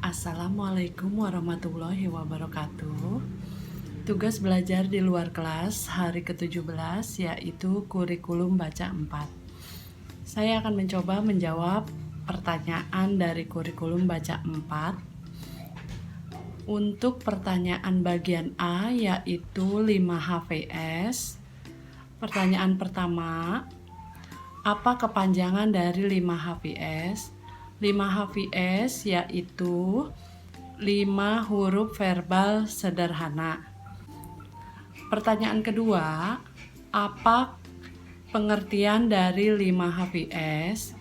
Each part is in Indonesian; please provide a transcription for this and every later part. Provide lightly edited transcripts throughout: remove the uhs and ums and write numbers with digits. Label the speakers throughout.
Speaker 1: Assalamualaikum warahmatullahi wabarakatuh. Tugas belajar di luar kelas hari ke-17 yaitu kurikulum baca 4. Saya akan mencoba menjawab pertanyaan dari kurikulum baca 4. Untuk pertanyaan bagian A yaitu 5 HVS. Pertanyaan pertama, apa kepanjangan dari 5 HVS? 5 HVS yaitu 5 huruf verbal sederhana. Pertanyaan kedua, apa pengertian dari 5 HVS?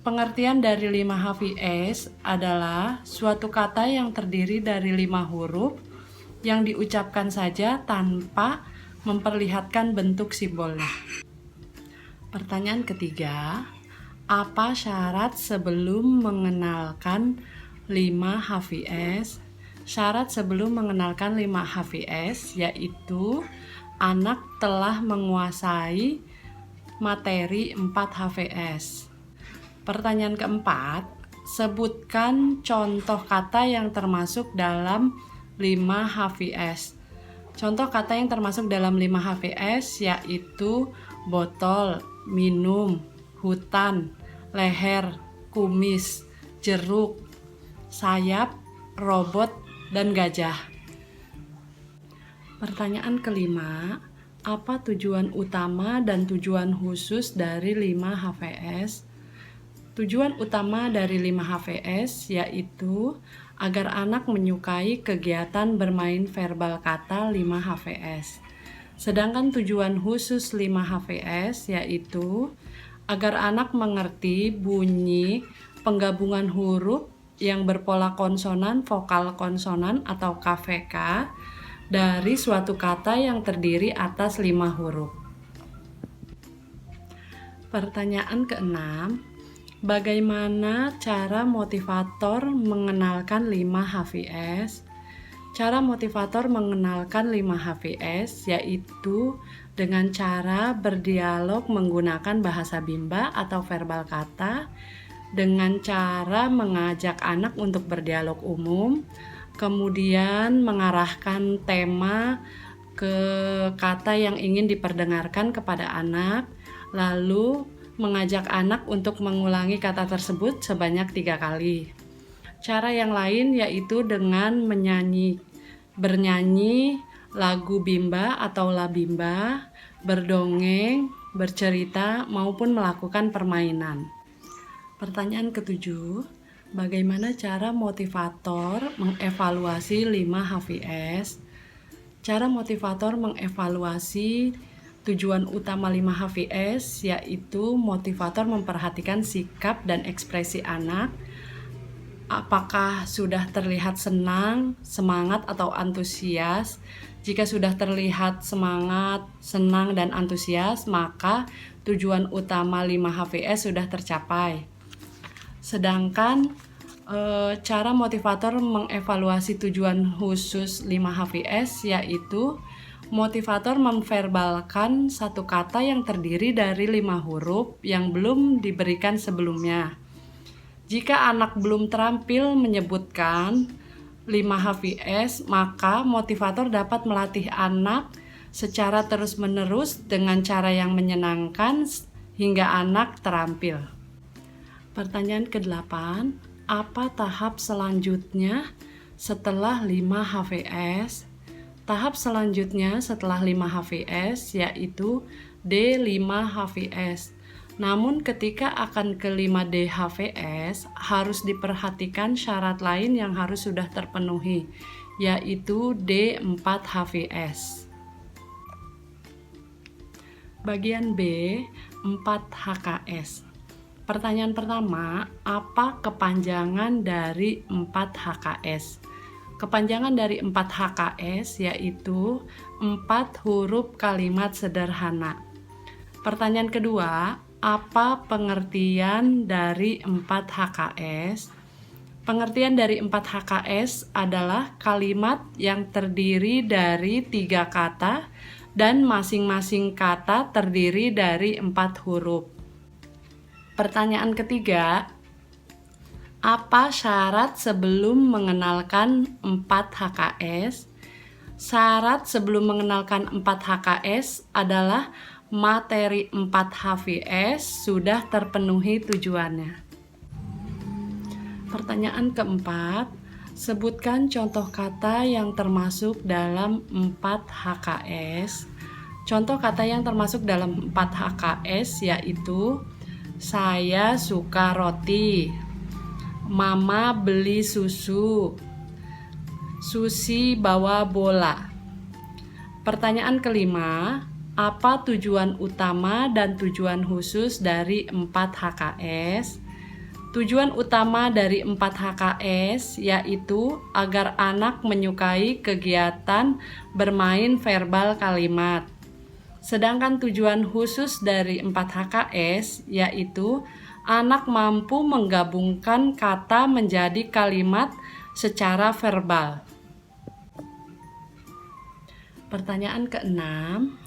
Speaker 1: Pengertian dari 5 HVS adalah suatu kata yang terdiri dari 5 huruf yang diucapkan saja tanpa memperlihatkan bentuk simbolnya. Pertanyaan ketiga, apa syarat sebelum mengenalkan 5 HVS? Syarat sebelum mengenalkan 5 HVS yaitu anak telah menguasai materi 4 HVS. Pertanyaan keempat, sebutkan contoh kata yang termasuk dalam 5 HVS. Contoh kata yang termasuk dalam 5 HVS yaitu botol, minum, hutan, leher, kumis, jeruk, sayap, robot, dan gajah. Pertanyaan kelima, apa tujuan utama dan tujuan khusus dari 5 HVS? Tujuan utama dari 5 HVS yaitu agar anak menyukai kegiatan bermain verbal kata 5 HVS. Sedangkan tujuan khusus 5 HVS yaitu agar anak mengerti bunyi penggabungan huruf yang berpola konsonan, vokal konsonan atau KVK dari suatu kata yang terdiri atas 5 huruf. Pertanyaan keenam, bagaimana cara motivator mengenalkan 5 HVS? Cara motivator mengenalkan 5 HVS yaitu dengan cara berdialog menggunakan bahasa bimba atau verbal kata, dengan cara mengajak anak untuk berdialog umum, kemudian mengarahkan tema ke kata yang ingin diperdengarkan kepada anak, lalu mengajak anak untuk mengulangi kata tersebut sebanyak 3 kali. Cara yang lain yaitu dengan bernyanyi lagu bimba atau la bimba, berdongeng, bercerita, maupun melakukan permainan. Pertanyaan ketujuh, bagaimana cara motivator mengevaluasi 5 HVS? Cara motivator mengevaluasi tujuan utama 5 HVS yaitu motivator memperhatikan sikap dan ekspresi anak. Apakah sudah terlihat senang, semangat, atau antusias? Jika sudah terlihat semangat, senang, dan antusias, maka tujuan utama 5 HVS sudah tercapai. Sedangkan cara motivator mengevaluasi tujuan khusus 5 HVS yaitu motivator memverbalkan satu kata yang terdiri dari 5 huruf yang belum diberikan sebelumnya. Jika anak belum terampil menyebutkan 5 HVS, maka motivator dapat melatih anak secara terus-menerus dengan cara yang menyenangkan hingga anak terampil. Pertanyaan ke-8, apa tahap selanjutnya setelah 5 HVS? Tahap selanjutnya setelah 5 HVS yaitu D5 HVS. Namun ketika akan ke 5D HVS harus diperhatikan syarat lain yang harus sudah terpenuhi, yaitu D4 HVS. Bagian B, 4 HKS. Pertanyaan pertama, apa kepanjangan dari 4 HKS? Kepanjangan dari 4 HKS yaitu 4 huruf kalimat sederhana. Pertanyaan kedua, apa pengertian dari 4 HKS? Pengertian dari 4 HKS adalah kalimat yang terdiri dari 3 kata dan masing-masing kata terdiri dari 4 huruf. Pertanyaan ketiga, Apa syarat sebelum mengenalkan 4 HKS? Syarat sebelum mengenalkan 4 HKS adalah materi 4 HVS sudah terpenuhi tujuannya. Pertanyaan keempat, sebutkan contoh kata yang termasuk dalam 4 HKS. Contoh kata yang termasuk dalam 4 HKS yaitu saya suka roti, Mama beli susu, Susi bawa bola. Pertanyaan kelima, apa tujuan utama dan tujuan khusus dari 4 HKS? Tujuan utama dari 4 HKS yaitu agar anak menyukai kegiatan bermain verbal kalimat. Sedangkan tujuan khusus dari 4 HKS yaitu anak mampu menggabungkan kata menjadi kalimat secara verbal. Pertanyaan keenam,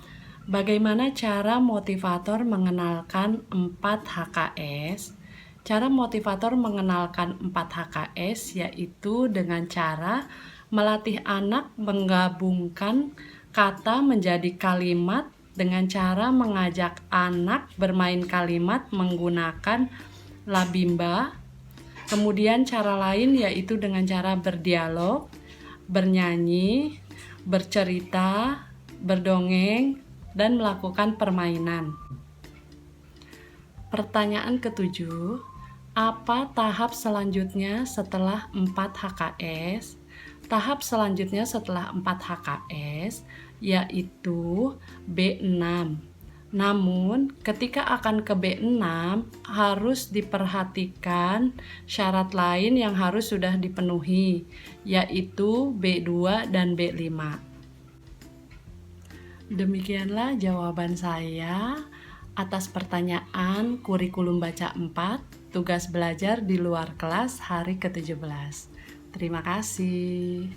Speaker 1: bagaimana cara motivator mengenalkan 4 HKS? Cara motivator mengenalkan 4 HKS yaitu dengan cara melatih anak menggabungkan kata menjadi kalimat dengan cara mengajak anak bermain kalimat menggunakan labimba. Kemudian cara lain yaitu dengan cara berdialog, bernyanyi, bercerita, berdongeng, dan melakukan permainan. Pertanyaan ketujuh, apa tahap selanjutnya setelah 4 HKS? Tahap selanjutnya setelah 4 HKS yaitu B6. Namun, ketika akan ke B6 harus diperhatikan syarat lain yang harus sudah dipenuhi, yaitu B2 dan B5. Demikianlah jawaban saya atas pertanyaan kurikulum baca 4, tugas belajar di luar kelas hari ke-17. Terima kasih.